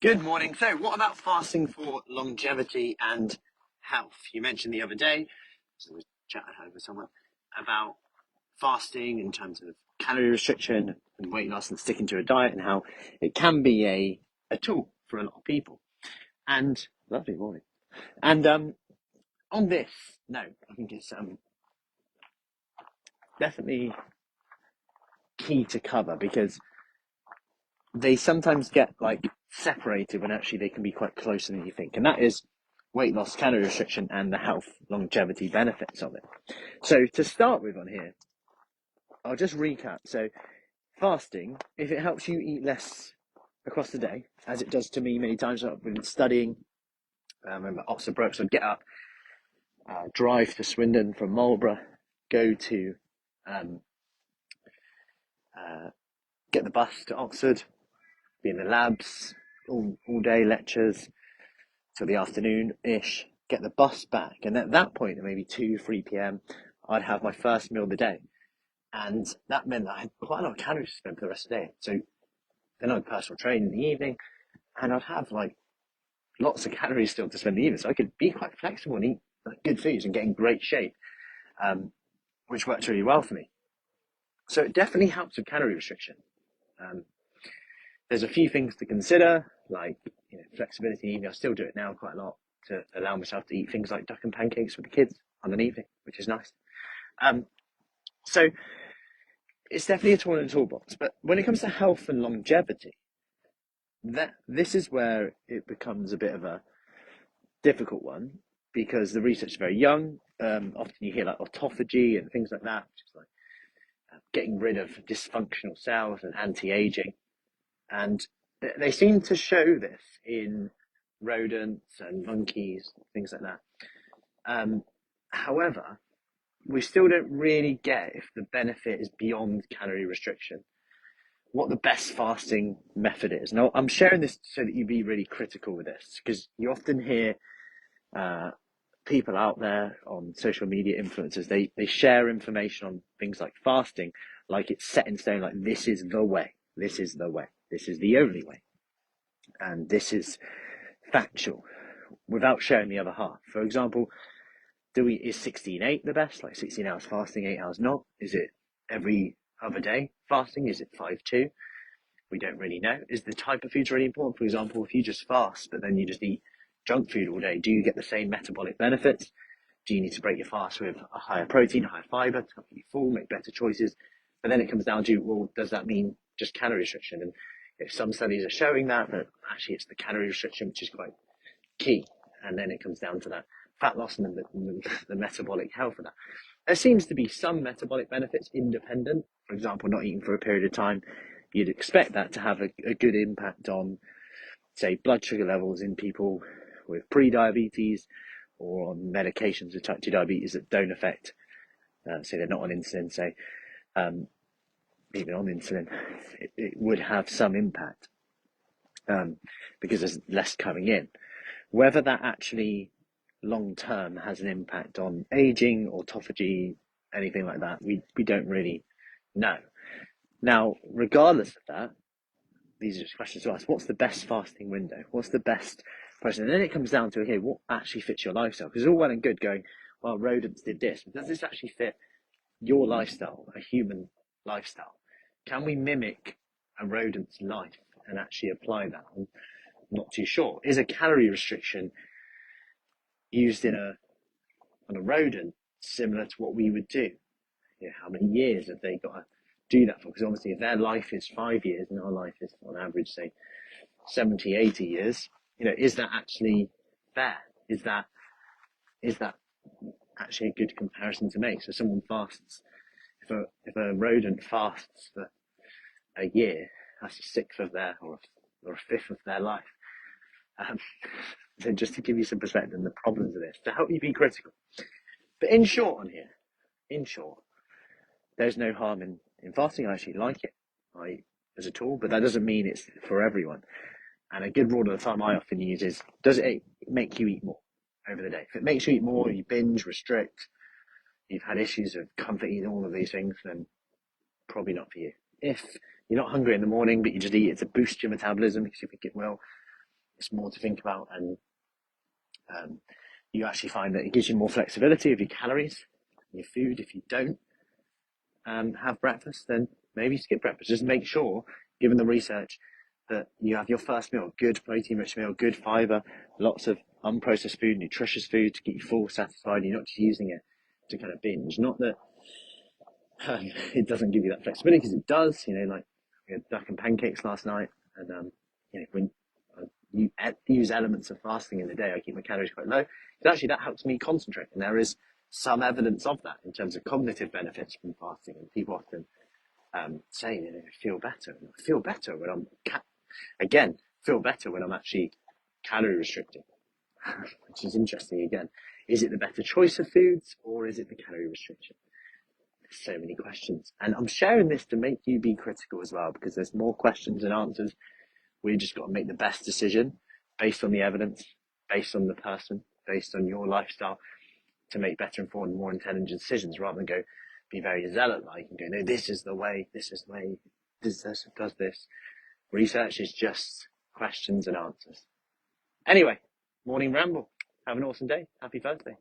Good morning. So, what about fasting for longevity and health? You mentioned the other day, so we chatted over someone about fasting in terms of calorie restriction and weight loss and sticking to a diet and how it can be a tool for a lot of people. And lovely morning. And on this note, I think it's definitely key to cover because they sometimes get like separated when actually they can be quite closer than you think. And that is weight loss, calorie restriction, and the health longevity benefits of it. So to start with on here, I'll just recap. So fasting, if it helps you eat less across the day, as it does to me many times, I've been studying. I remember Oxford Brookes would get up, drive to Swindon from Marlborough, go to get the bus to Oxford, be in the labs all day, lectures till the afternoon-ish, get the bus back. And at that point, at maybe 2, 3 p.m., I'd have my first meal of the day. And that meant that I had quite a lot of calories to spend for the rest of the day. So then I'd personal train in the evening, and I'd have like lots of calories still to spend in the evening. So I could be quite flexible and eat like, good foods and get in great shape, which worked really well for me. So it definitely helps with calorie restriction. There's a few things to consider, like flexibility in the evening. I still do it now quite a lot to allow myself to eat things like duck and pancakes with the kids on an evening, which is nice. So it's definitely a tool in the toolbox. But when it comes to health and longevity, this is where it becomes a bit of a difficult one because the research is very young. Often you hear like autophagy and things like that, which is like getting rid of dysfunctional cells and anti-aging. And they seem to show this in rodents and monkeys, things like that. However, we still don't really get if the benefit is beyond calorie restriction, what the best fasting method is. Now, I'm sharing this so that you be really critical with this because you often hear people out there on social media influencers, they share information on things like fasting, like it's set in stone, like this is the way, this is the way, this is the only way. And this is factual without sharing the other half. For example, is 16-8 the best? Like 16 hours fasting, 8 hours not? Is it every other day fasting? Is it 5-2? We don't really know. Is the type of food really important? For example, if you just fast, but then you just eat junk food all day, do you get the same metabolic benefits? Do you need to break your fast with a higher protein, higher fiber to help you full, make better choices? But then it comes down to, well, does that mean just calorie restriction? And if some studies are showing that actually it's the calorie restriction, which is quite key. And then it comes down to that fat loss and the metabolic health of that. There seems to be some metabolic benefits independent. For example, not eating for a period of time, you'd expect that to have a good impact on, say, blood sugar levels in people with pre-diabetes or on medications with type 2 diabetes that don't affect, say they're not on insulin, say, even on insulin, it would have some impact because there's less coming in. Whether that actually long-term has an impact on aging, autophagy, anything like that, we don't really know. Now, regardless of that, these are just questions to ask. What's the best fasting window? What's the best person? And then it comes down to, okay, what actually fits your lifestyle? Because it's all well and good going, well, rodents did this. But does this actually fit your lifestyle, a human lifestyle? Can we mimic a rodent's life and actually apply that? I'm not too sure. Is a calorie restriction used on a rodent similar to what we would do? How many years have they got to do that for? Because obviously if their life is 5 years and our life is on average, say, 70, 80 years, is that actually fair? Is that actually a good comparison to make? So someone fasts, if a rodent fasts for a year, that's a sixth of their, or a fifth of their life. So just to give you some perspective on the problems of this, to help you be critical. But in short, there's no harm in fasting. I actually like it as a tool, but that doesn't mean it's for everyone. And a good rule of thumb I often use is, does it make you eat more over the day? If it makes you eat more, you binge, restrict, you've had issues of comfort eating, all of these things, then probably not for you. If you're not hungry in the morning, but you just eat it to boost your metabolism because you think it will, it's more to think about, and you actually find that it gives you more flexibility of your calories, your food. If you don't have breakfast, then maybe skip breakfast. Just make sure, given the research, that you have your first meal, good protein-rich meal, good fiber, lots of unprocessed food, nutritious food to keep you full, satisfied. You're not just using it to kind of binge. Not that it doesn't give you that flexibility, because it does. Like we had duck and pancakes last night, and when you use elements of fasting in the day, I keep my calories quite low. Because actually, that helps me concentrate, and there is some evidence of that in terms of cognitive benefits from fasting. And people often say, I feel better. I feel better when feel better when I'm actually calorie restricting, which is interesting. Again, is it the better choice of foods, or is it the calorie restriction? There's so many questions, and I'm sharing this to make you be critical as well, because there's more questions than answers. We just got to make the best decision based on the evidence, based on the person, based on your lifestyle, to make better informed, more intelligent decisions, rather than go be very zealot-like and go, no, this is the way, does this. Research is just questions and answers. Anyway, morning ramble. Have an awesome day. Happy Thursday.